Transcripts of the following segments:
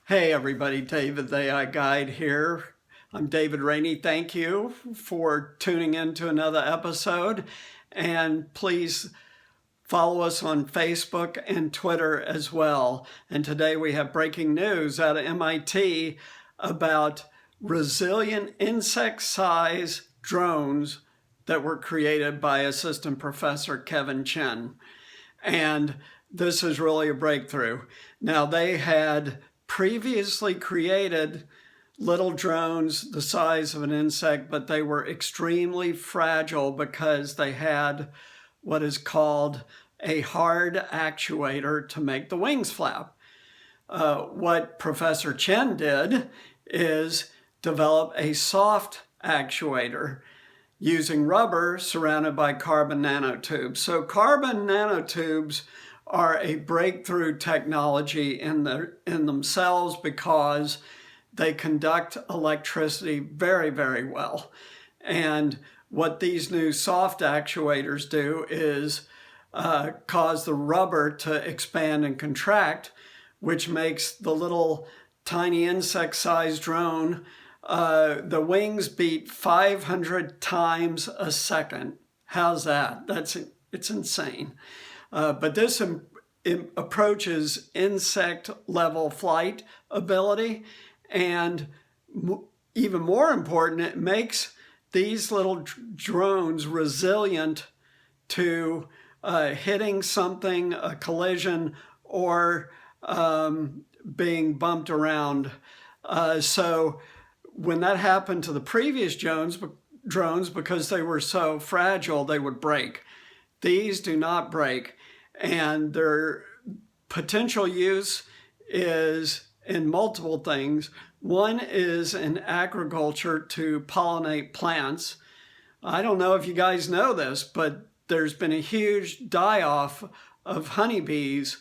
Hey everybody, David the AI Guide here. I'm David Rainey. Thank you for tuning in to another episode. And please follow us on Facebook and Twitter as well. And today we have breaking news out of MIT about resilient insect-sized drones that were created by Assistant Professor Kevin Chen. And this is really a breakthrough. Now, they had previously created little drones the size of an insect, but they were extremely fragile because they had what is called a hard actuator to make the wings flap. What Professor Chen did is develop a soft actuator using rubber surrounded by carbon nanotubes. So carbon nanotubes are a breakthrough technology in themselves because they conduct electricity very, very well. And what these new soft actuators do is cause the rubber to expand and contract, which makes the little tiny insect-sized drone, the wings beat 500 times a second. How's that? It's insane. But this approaches insect-level flight ability, and even more important, it makes these little drones resilient to hitting something, a collision, or being bumped around. So when that happened to the previous drones, because they were so fragile, they would break. These do not break, and their potential use is in multiple things. One is in agriculture to pollinate plants. I don't know if you guys know this, but there's been a huge die-off of honeybees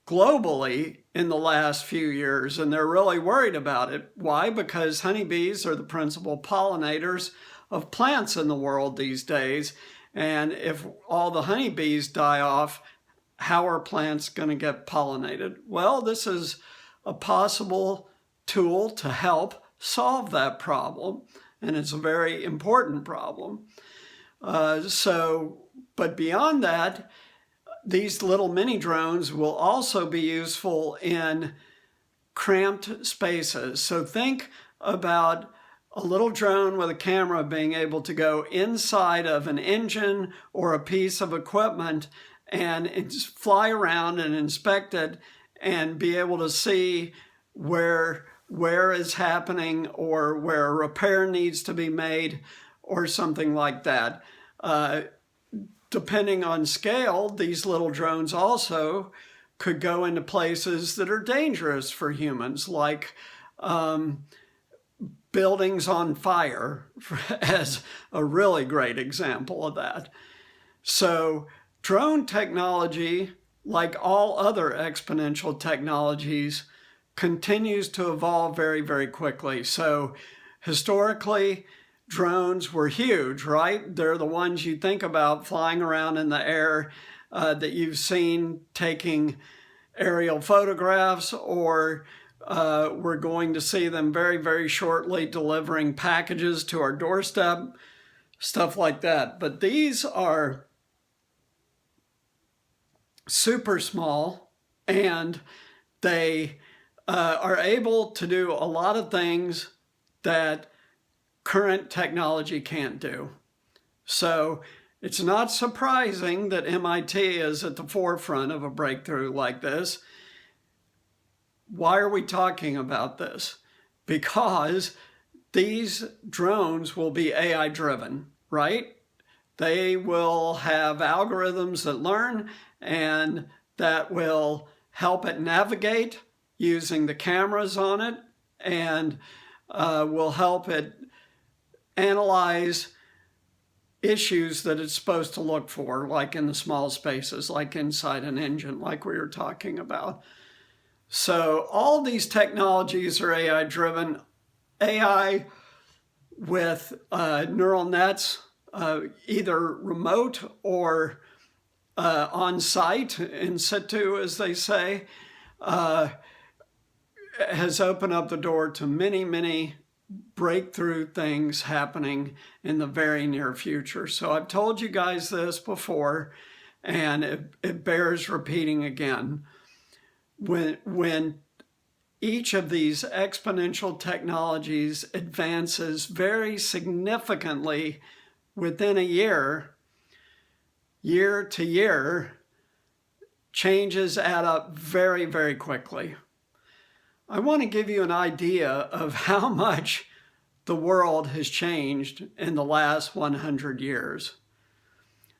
globally in the last few years, and they're really worried about it. Why? Because honeybees are the principal pollinators of plants in the world these days. And if all the honeybees die off, how are plants going to get pollinated? Well, this is a possible tool to help solve that problem, and it's a very important problem. But beyond that, these little mini drones will also be useful in cramped spaces. So think about a little drone with a camera being able to go inside of an engine or a piece of equipment and fly around and inspect it and be able to see where is happening or where a repair needs to be made or something like that. Depending on scale, these little drones also could go into places that are dangerous for humans, like buildings on fire, as a really great example of that. So drone technology, like all other exponential technologies, continues to evolve very, very quickly. So historically, drones were huge, right? They're the ones you think about flying around in the air that you've seen taking aerial photographs, or we're going to see them very, very shortly delivering packages to our doorstep, stuff like that. But these are super small, and they are able to do a lot of things that current technology can't do. So it's not surprising that MIT is at the forefront of a breakthrough like this. Why are we talking about this? Because these drones will be AI driven, right? They will have algorithms that learn and that will help it navigate using the cameras on it, and will help it analyze issues that it's supposed to look for, like in the small spaces, like inside an engine, like we were talking about. So all these technologies are AI driven. AI with neural nets, either remote or on site, in situ, as they say, has opened up the door to many, many breakthrough things happening in the very near future. So I've told you guys this before, and it bears repeating again. When each of these exponential technologies advances very significantly within a year to year, changes add up very, very quickly. I want to give you an idea of how much the world has changed in the last 100 years.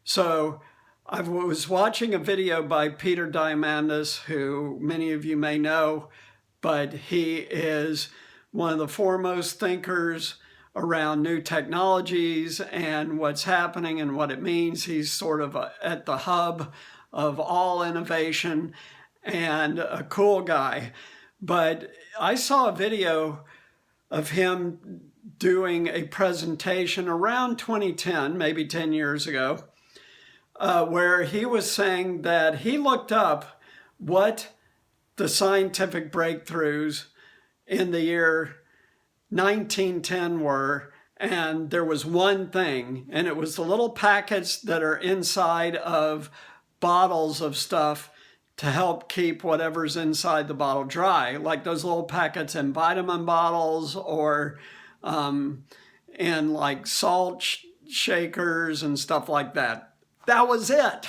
So I was watching a video by Peter Diamandis, who many of you may know, but he is one of the foremost thinkers around new technologies and what's happening and what it means. He's sort of at the hub of all innovation and a cool guy. But I saw a video of him doing a presentation around 2010, maybe 10 years ago, where he was saying that he looked up what the scientific breakthroughs in the year 1910 were, and there was one thing, and it was the little packets that are inside of bottles of stuff to help keep whatever's inside the bottle dry, like those little packets in vitamin bottles or in like salt shakers and stuff like that. That was it.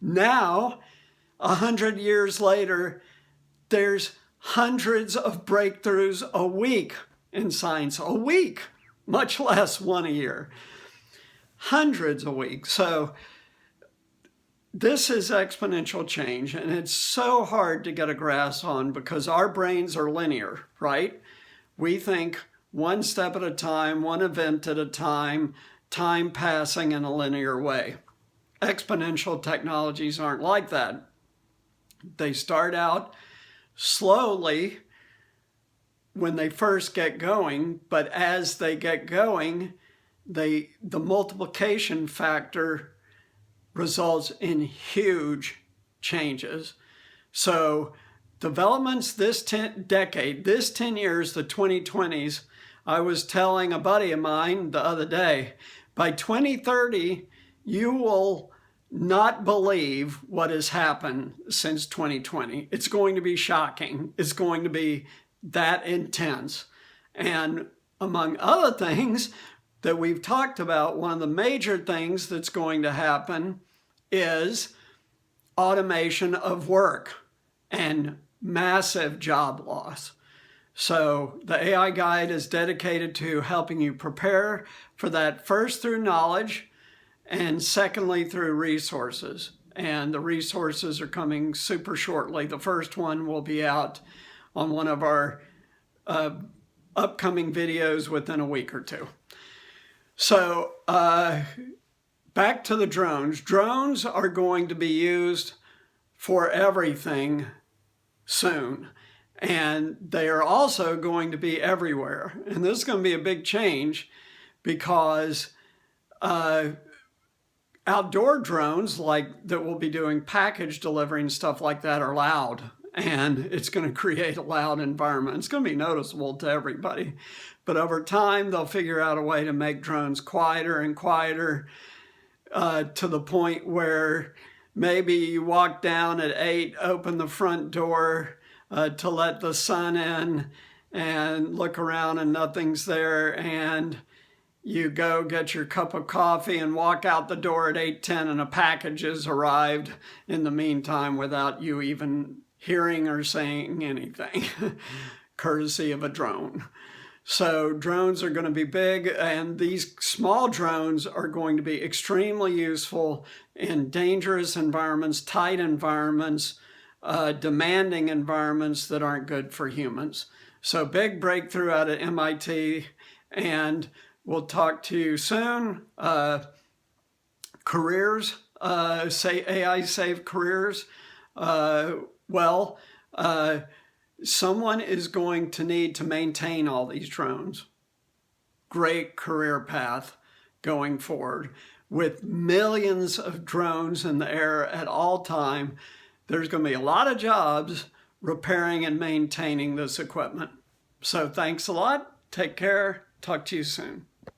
Now, 100 years later, there's hundreds of breakthroughs a week in science, a week, much less one a year. Hundreds a week. So this is exponential change, and it's so hard to get a grasp on because our brains are linear, right? We think one step at a time, one event at a time, time passing in a linear way. Exponential technologies aren't like that. They start out slowly when they first get going, but as they get going, the multiplication factor results in huge changes. So developments this 10 years, the 2020s, I was telling a buddy of mine the other day, by 2030, you will not believe what has happened since 2020. It's going to be shocking. It's going to be that intense. And among other things that we've talked about, one of the major things that's going to happen is automation of work and massive job loss. So the AI Guide is dedicated to helping you prepare for that, first through knowledge and secondly through resources. And the resources are coming super shortly. The first one will be out on one of our upcoming videos within a week or two. So back to the drones. Drones are going to be used for everything soon. And they are also going to be everywhere. And this is going to be a big change because outdoor drones like that will be doing package delivery and stuff like that are loud. And it's going to create a loud environment. It's going to be noticeable to everybody. But over time, they'll figure out a way to make drones quieter and quieter to the point where maybe you walk down at 8, open the front door to let the sun in and look around and nothing's there. And you go get your cup of coffee and walk out the door at 8:10 and a package has arrived in the meantime without you even hearing or saying anything, courtesy of a drone. So drones are going to be big, and these small drones are going to be extremely useful in dangerous environments, tight environments, demanding environments that aren't good for humans. So big breakthrough out at MIT, and we'll talk to you soon. Careers, say AI save careers. Someone is going to need to maintain all these drones. Great career path going forward. With millions of drones in the air at all time, there's going to be a lot of jobs repairing and maintaining this equipment. So thanks a lot. Take care. Talk to you soon.